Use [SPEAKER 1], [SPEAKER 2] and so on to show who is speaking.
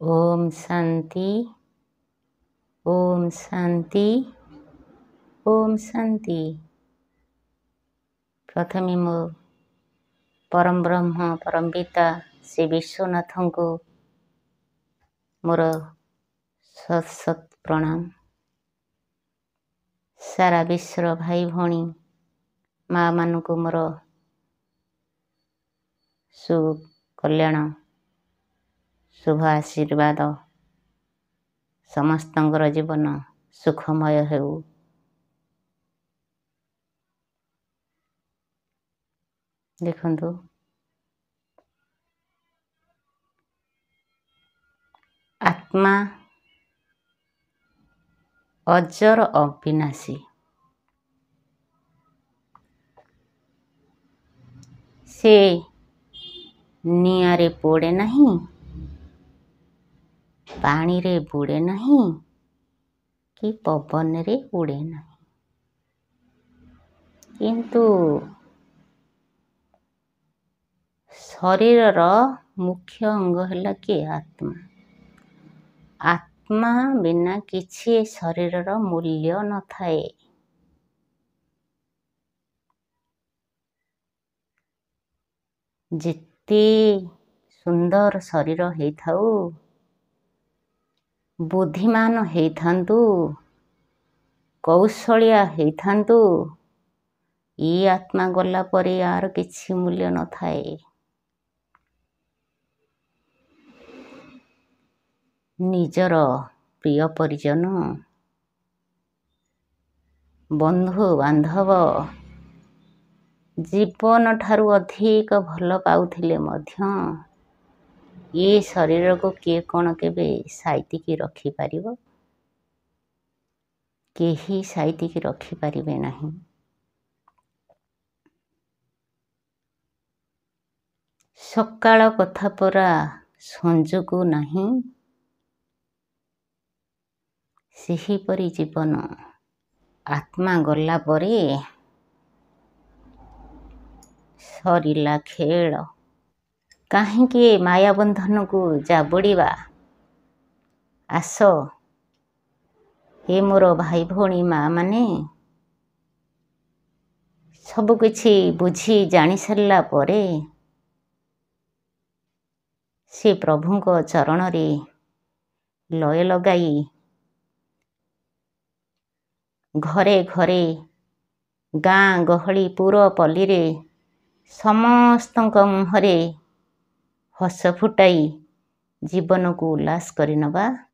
[SPEAKER 1] ओम शांति ओम शांति ओम शांति। प्रथमे मो परम ब्रह्म परम पिता श्री विश्वनाथ को मोर सत सत प्रणाम। सारा विश्वर भाई भौणी माँ मानू मोर सुकल्याण शुभ आशीर्वाद समस्तंकर जीवन सुखमय हेउ। देखंतु आत्मा अजर अविनाशी, से निआरे पोड़े नहीं, पानी रे बुड़े नहीं कि पवन रे उड़े नहीं, किंतु शरीर मुख्य अंग है कि आत्मा। आत्मा बिना किछि शरीर मूल्य न थाए। जिते सुंदर शरीर है थाऊ, बुद्धिमान है थांतु, कौशलिया है थांतु, ये आत्मा गला परे यार किछि मूल्य न थाए। निजर प्रिय परिजन बंधु बांधव जीवन ठारू अधिक भल पाउथिले मध्य ये शरीर को किए कौन केबे साइतिकी रखी पारिबो? केही साइतिकी रखी पारिबे नहीं। सकाळ कथा परा संजोगु नहीं, सेही परी जीवन आत्मा गला परे सरिला खेल। काहींकि माया बंधन को जाबड़ीबा? आस हे मोर भाई भौणी माँ माने, सब किछि बुझी जानी सारला परे से प्रभु को चरण रे लय लगाई घरे घरे गाँ गहली पुर पल्ली रे समस्तंक मुहरे हस फुटाई जीवन को उल्लास करि नबा।